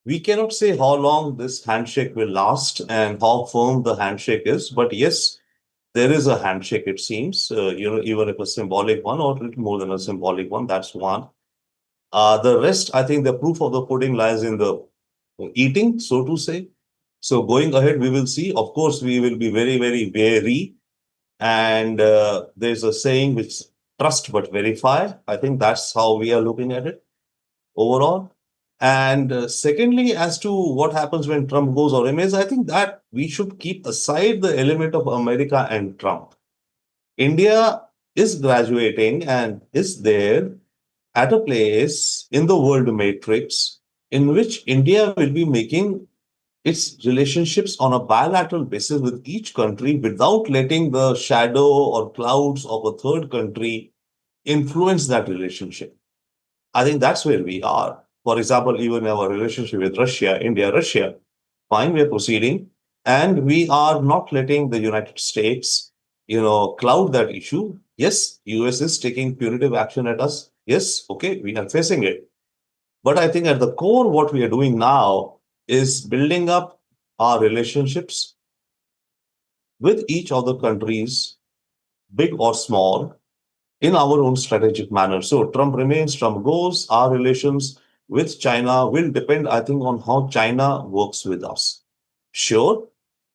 We cannot say how long this handshake will last and how firm the handshake is, but yes, there is a handshake, it seems, even if a symbolic one or a little more than a symbolic one, that's one. The rest, I think the proof of the pudding lies in the eating, so to say. So going ahead, we will see. Of course, we will be very, very wary. And there's a saying which trust but verify. I think that's how we are looking at it overall. And secondly, as to what happens when Trump goes or remains, I think that we should keep aside the element of America and Trump. India is graduating and is there at a place in the world matrix in which India will be making its relationships on a bilateral basis with each country without letting the shadow or clouds of a third country influence that relationship. I think that's where we are. For example, even our relationship with Russia, India, Russia, fine, we're proceeding, and we are not letting the United States, cloud that issue. Yes, US is taking punitive action at us. Yes, okay, we are facing it. But I think at the core, what we are doing now is building up our relationships with each of the countries, big or small, in our own strategic manner. So Trump remains, Trump goes. Our relations with China will depend, I think, on how China works with us. Sure,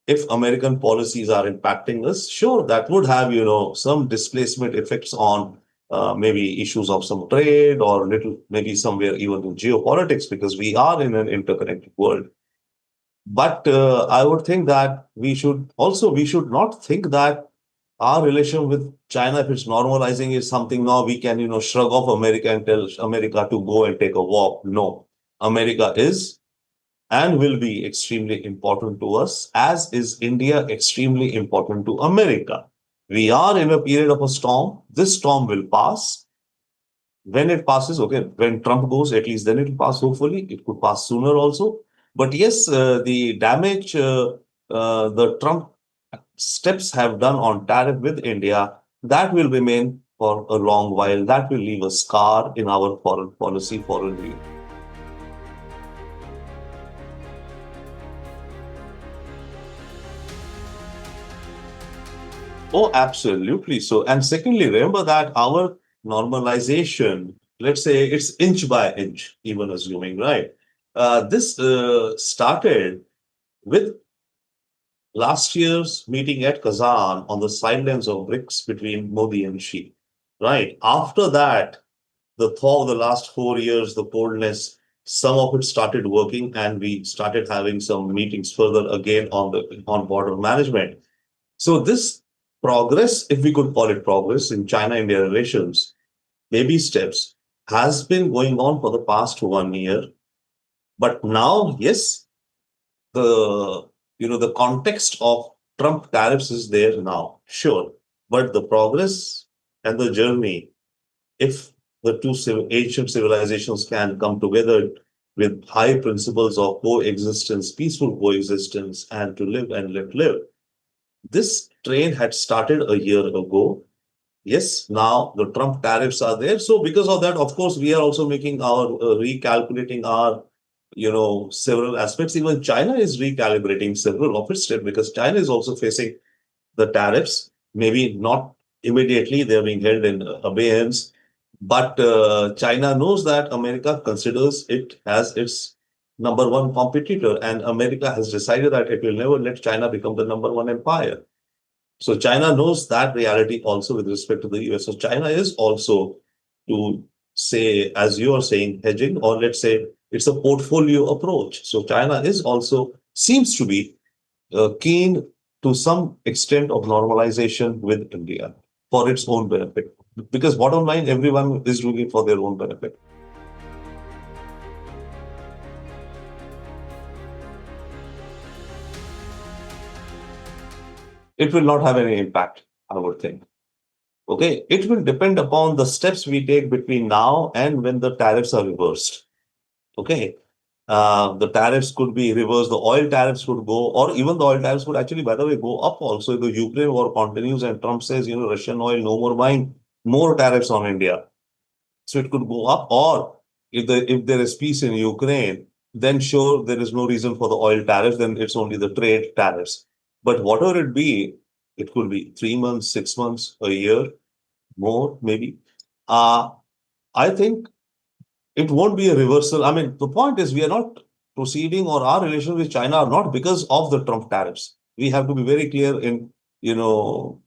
if American policies are impacting us, sure, that would have, some displacement effects on maybe issues of some trade or little, maybe somewhere even in geopolitics, because we are in an interconnected world. But I would think that we should not think that our relation with China, if it's normalizing, is something now we can, shrug off America and tell America to go and take a walk. No, America is and will be extremely important to us, as is India extremely important to America. We are in a period of a storm. This storm will pass. When it passes, okay, when Trump goes, at least then it will pass, hopefully. It could pass sooner also. But yes, the damage the Trump steps have done on tariff with India, that will remain for a long while. That will leave a scar in our foreign policy, foreign view. Oh, absolutely. So, and secondly, remember that our normalization, let's say it's inch by inch, even assuming, right? This started with last year's meeting at Kazan on the sidelines of BRICS between Modi and Xi, right? After that, the thaw of the last 4 years, the coldness, some of it started working, and we started having some meetings further again on border management. So this progress, if we could call it progress in China-India relations, baby steps, has been going on for the past 1 year. But now, yes, the context of Trump tariffs is there now, sure. But the progress and the journey, if the two ancient civilizations can come together with high principles of coexistence, peaceful coexistence, and to live and let live. This train had started a year ago. Yes, now the Trump tariffs are there. So because of that, of course, we are also making our recalculating our, several aspects. Even China is recalibrating several of its steps because China is also facing the tariffs. Maybe not immediately; they're being held in abeyance. But China knows that America considers it as its number one competitor, and America has decided that it will never let China become the number one empire. So China knows that reality also with respect to the US. So China is also, to say, as you are saying, hedging, or let's say it's a portfolio approach. So China is also seems to be keen to some extent of normalization with India for its own benefit. Because bottom line, everyone is doing it for their own benefit. It will not have any impact, I would think. Okay, it will depend upon the steps we take between now and when the tariffs are reversed. Okay, the tariffs could be reversed, the oil tariffs could go, or even the oil tariffs could actually, by the way, go up also. If the Ukraine war continues and Trump says, Russian oil, no more buying, more tariffs on India. So it could go up, or if there is peace in Ukraine, then sure, there is no reason for the oil tariffs, then it's only the trade tariffs. But whatever it be, it could be 3 months, 6 months, a year, more, maybe. Uh, I think it won't be a reversal. I mean, the point is we are not proceeding or our relations with China are not because of the Trump tariffs. We have to be very clear in,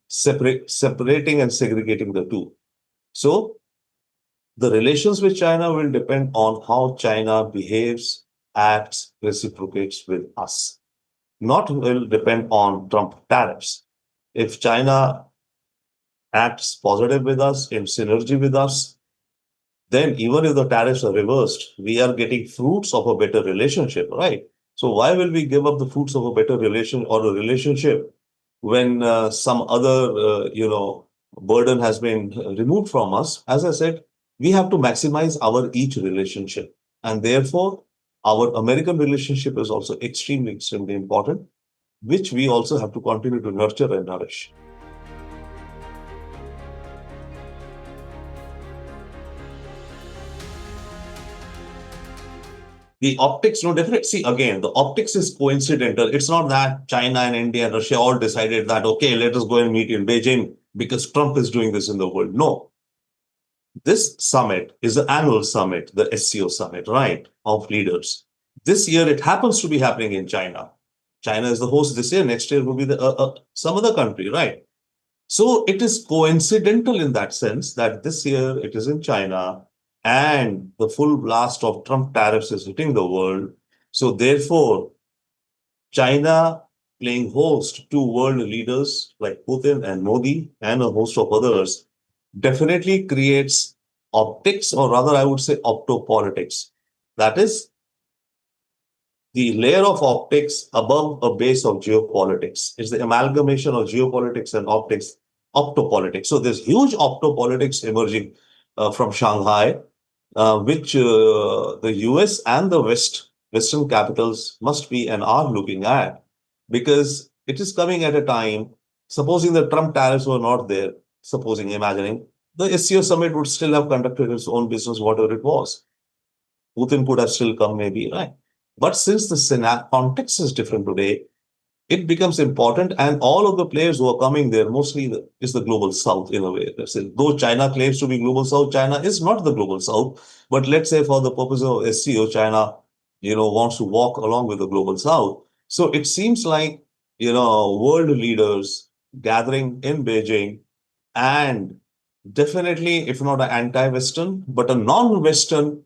separating and segregating the two. So the relations with China will depend on how China behaves, acts, reciprocates with us. Not will depend on Trump tariffs. If China acts positive with us, in synergy with us, then even if the tariffs are reversed, we are getting fruits of a better relationship, right? So why will we give up the fruits of a better relation or a relationship when some other, burden has been removed from us? As I said, we have to maximize our each relationship. And therefore, our American relationship is also extremely, extremely important, which we also have to continue to nurture and nourish. The optics, no, definitely. See, again, the optics is coincidental. It's not that China and India and Russia all decided that, okay, let us go and meet in Beijing because Trump is doing this in the world. No. This summit is the annual summit, the SCO summit, right, of leaders. This year, it happens to be happening in China. China is the host this year. Next year will be some other country, right? So it is coincidental in that sense that this year it is in China and the full blast of Trump tariffs is hitting the world. So therefore, China playing host to world leaders like Putin and Modi and a host of others definitely creates optics, or rather, I would say optopolitics. That is the layer of optics above a base of geopolitics. It's the amalgamation of geopolitics and optics, optopolitics. So there's huge optopolitics emerging from Shanghai, which the US and the Western capitals must be and are looking at, because it is coming at a time, supposing the Trump tariffs were not there, imagining, the SCO summit would still have conducted its own business, whatever it was. Putin could have still come, maybe, right? But since the context is different today, it becomes important. And all of the players who are coming there mostly is the global south in a way. Though China claims to be global south, China is not the global south. But let's say for the purpose of SCO, China, wants to walk along with the global south. So it seems like, world leaders gathering in Beijing, and definitely, if not an anti-Western, but a non-Western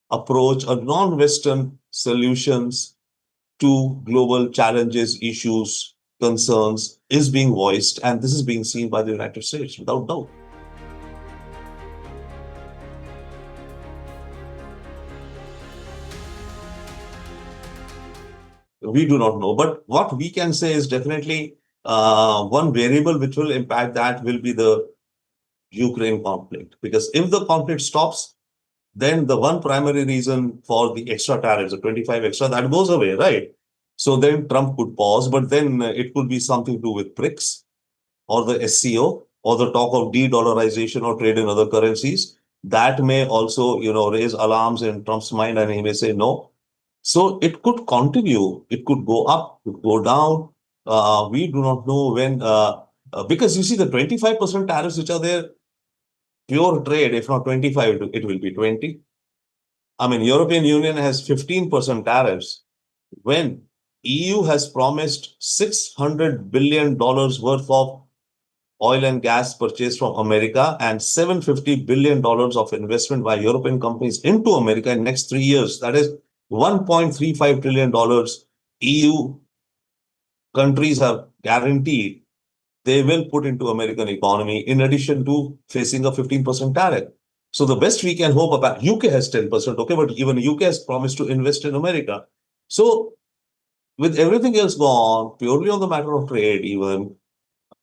approach, a non-Western solutions to global challenges, issues, concerns is being voiced, and this is being seen by the United States, without doubt. We do not know, but what we can say is definitely one variable which will impact that will be the Ukraine conflict. Because if the conflict stops, then the one primary reason for the extra tariffs, the 25 extra, that goes away, right? So then Trump could pause, but then it could be something to do with BRICS or the SCO or the talk of de-dollarization or trade in other currencies. That may also, raise alarms in Trump's mind, and he may say no. So it could continue. It could go up, it could go down. We do not know when, because you see the 25% tariffs which are there, pure trade, if not 25, it will be 20. I mean, European Union has 15% tariffs when EU has promised $600 billion worth of oil and gas purchased from America and $750 billion of investment by European companies into America in next 3 years. That is $1.35 trillion EU countries have guaranteed they will put into American economy in addition to facing a 15% tariff. So the best we can hope about, UK has 10%, okay, but even UK has promised to invest in America. So with everything else gone, purely on the matter of trade, even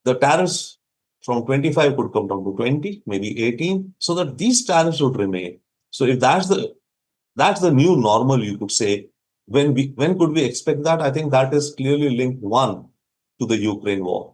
the tariffs from 25 could come down to 20, maybe 18, so that these tariffs would remain. So if that's the new normal, you could say, when could we expect that? I think that is clearly linked, one, to the Ukraine war.